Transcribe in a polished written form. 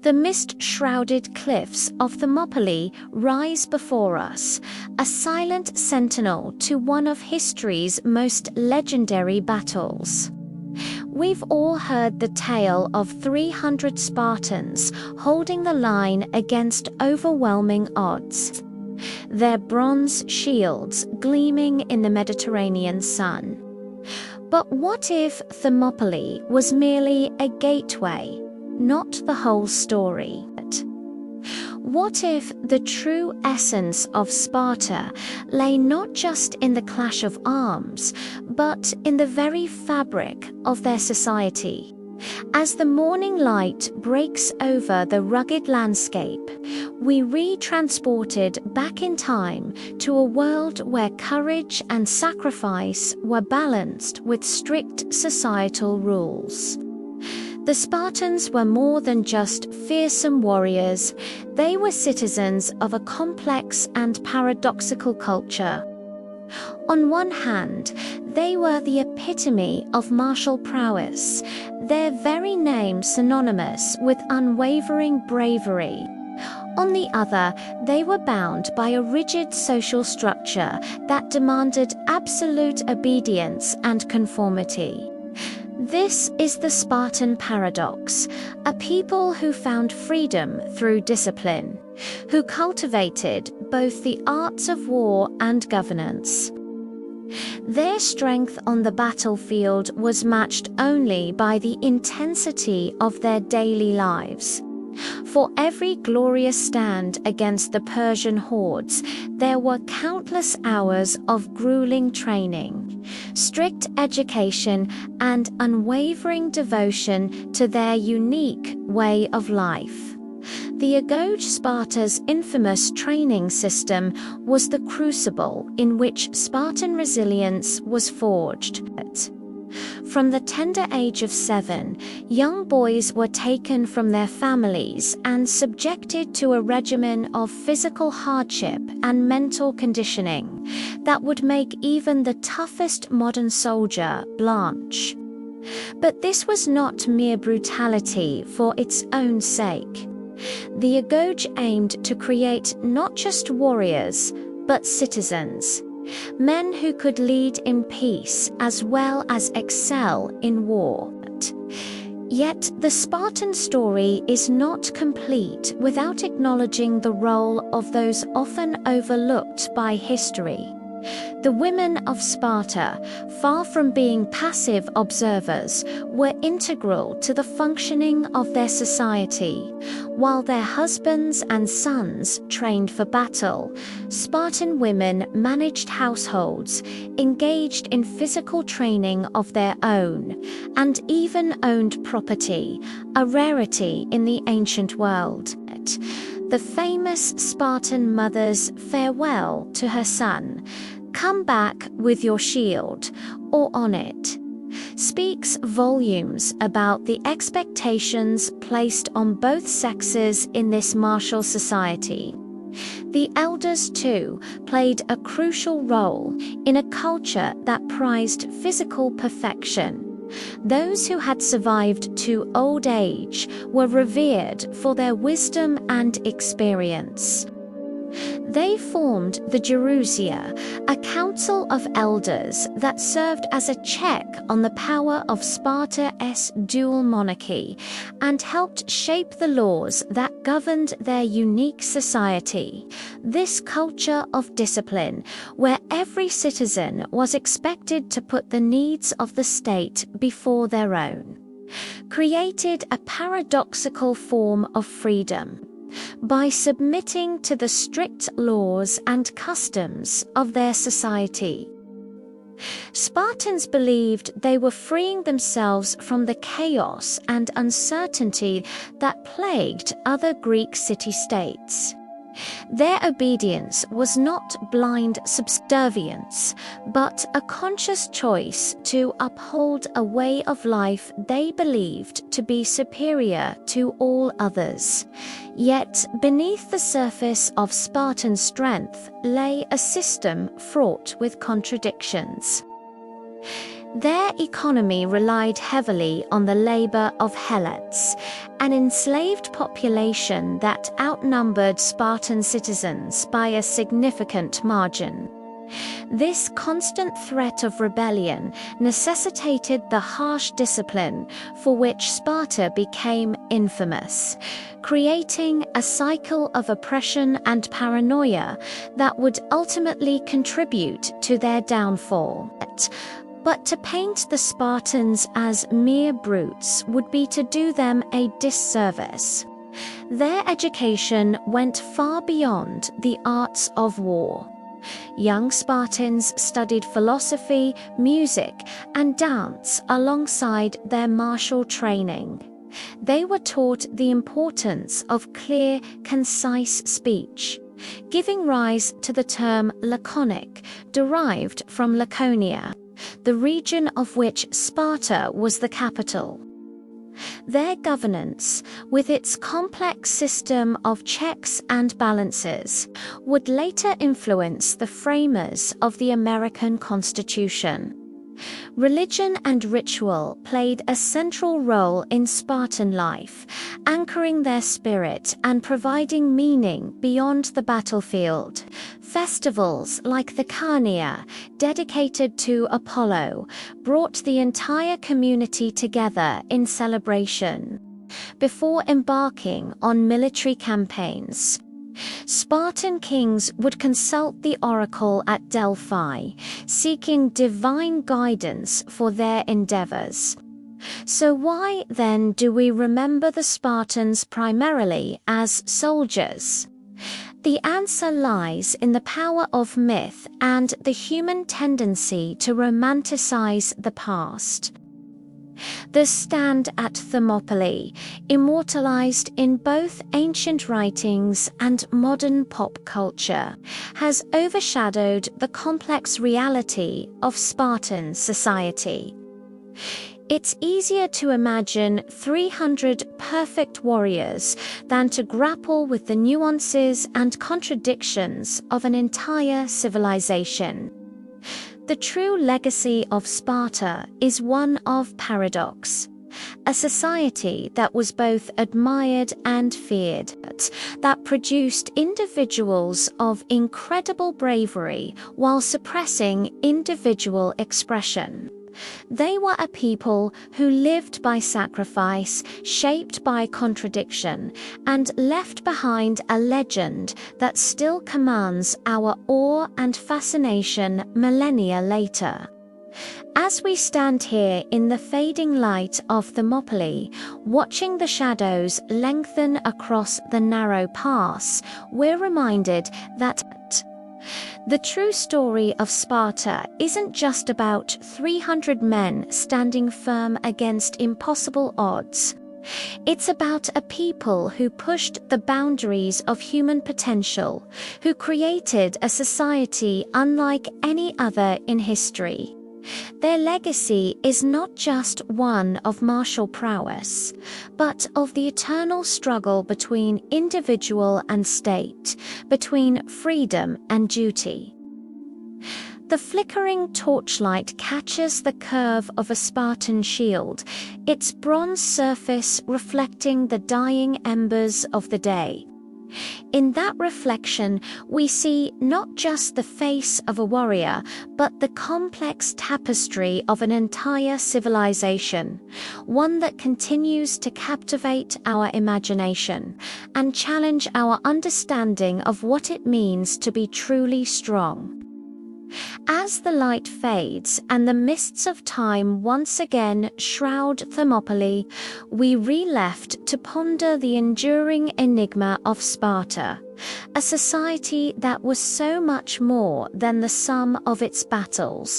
The mist-shrouded cliffs of Thermopylae rise before us, a silent sentinel to one of history's most legendary battles. We've all heard the tale of 300 Spartans holding the line against overwhelming odds, their bronze shields gleaming in the Mediterranean sun. But what if Thermopylae was merely a gateway, not the whole story? What if the true essence of Sparta lay not just in the clash of arms, but in the very fabric of their society? As the morning light breaks over the rugged landscape, we re-transported back in time to a world where courage and sacrifice were balanced with strict societal rules. The Spartans were more than just fearsome warriors. They were citizens of a complex and paradoxical culture. On one hand, they were the epitome of martial prowess, their very name synonymous with unwavering bravery. On the other, they were bound by a rigid social structure that demanded absolute obedience and conformity. This is the Spartan paradox, a people who found freedom through discipline, who cultivated both the arts of war and governance. Their strength on the battlefield was matched only by the intensity of their daily lives. For every glorious stand against the Persian hordes, there were countless hours of grueling training, strict education, and unwavering devotion to their unique way of life. The Agoge Sparta's infamous training system was the crucible in which Spartan resilience was forged. From the tender age of 7, young boys were taken from their families and subjected to a regimen of physical hardship and mental conditioning that would make even the toughest modern soldier blanch. But this was not mere brutality for its own sake. The Agoge aimed to create not just warriors, but citizens. Men who could lead in peace as well as excel in war. Yet the Spartan story is not complete without acknowledging the role of those often overlooked by history. The women of Sparta, far from being passive observers, were integral to the functioning of their society. While their husbands and sons trained for battle, Spartan women managed households, engaged in physical training of their own, and even owned property, a rarity in the ancient world. The famous Spartan mother's farewell to her son, "Come back with your shield, or on it," speaks volumes about the expectations placed on both sexes in this martial society. The elders, too, played a crucial role in a culture that prized physical perfection. Those who had survived to old age were revered for their wisdom and experience. They formed the Gerousia, a council of elders that served as a check on the power of Sparta's dual monarchy and helped shape the laws that governed their unique society. This culture of discipline, where every citizen was expected to put the needs of the state before their own, created a paradoxical form of freedom. By submitting to the strict laws and customs of their society, Spartans believed they were freeing themselves from the chaos and uncertainty that plagued other Greek city-states. Their obedience was not blind subservience, but a conscious choice to uphold a way of life they believed to be superior to all others. Yet, beneath the surface of Spartan strength lay a system fraught with contradictions. Their economy relied heavily on the labor of helots, an enslaved population that outnumbered Spartan citizens by a significant margin. This constant threat of rebellion necessitated the harsh discipline for which Sparta became infamous, creating a cycle of oppression and paranoia that would ultimately contribute to their downfall. But to paint the Spartans as mere brutes would be to do them a disservice. Their education went far beyond the arts of war. Young Spartans studied philosophy, music, and dance alongside their martial training. They were taught the importance of clear, concise speech, giving rise to the term laconic, derived from Laconia, the region of which Sparta was the capital. Their governance, with its complex system of checks and balances, would later influence the framers of the American Constitution. Religion and ritual played a central role in Spartan life, anchoring their spirit and providing meaning beyond the battlefield. Festivals like the Carnia, dedicated to Apollo, brought the entire community together in celebration. Before embarking on military campaigns, Spartan kings would consult the oracle at Delphi, seeking divine guidance for their endeavors. So why then do we remember the Spartans primarily as soldiers? The answer lies in the power of myth and the human tendency to romanticize the past. The stand at Thermopylae, immortalized in both ancient writings and modern pop culture, has overshadowed the complex reality of Spartan society. It's easier to imagine 300 perfect warriors than to grapple with the nuances and contradictions of an entire civilization. The true legacy of Sparta is one of paradox, a society that was both admired and feared, that produced individuals of incredible bravery while suppressing individual expression. They were a people who lived by sacrifice, shaped by contradiction, and left behind a legend that still commands our awe and fascination millennia later. As we stand here in the fading light of Thermopylae, watching the shadows lengthen across the narrow pass, we're reminded that the true story of Sparta isn't just about 300 men standing firm against impossible odds. It's about a people who pushed the boundaries of human potential, who created a society unlike any other in history. Their legacy is not just one of martial prowess, but of the eternal struggle between individual and state, between freedom and duty. The flickering torchlight catches the curve of a Spartan shield, its bronze surface reflecting the dying embers of the day. In that reflection, we see not just the face of a warrior, but the complex tapestry of an entire civilization, one that continues to captivate our imagination and challenge our understanding of what it means to be truly strong. As the light fades and the mists of time once again shroud Thermopylae, we re-left to ponder the enduring enigma of Sparta, a society that was so much more than the sum of its battles.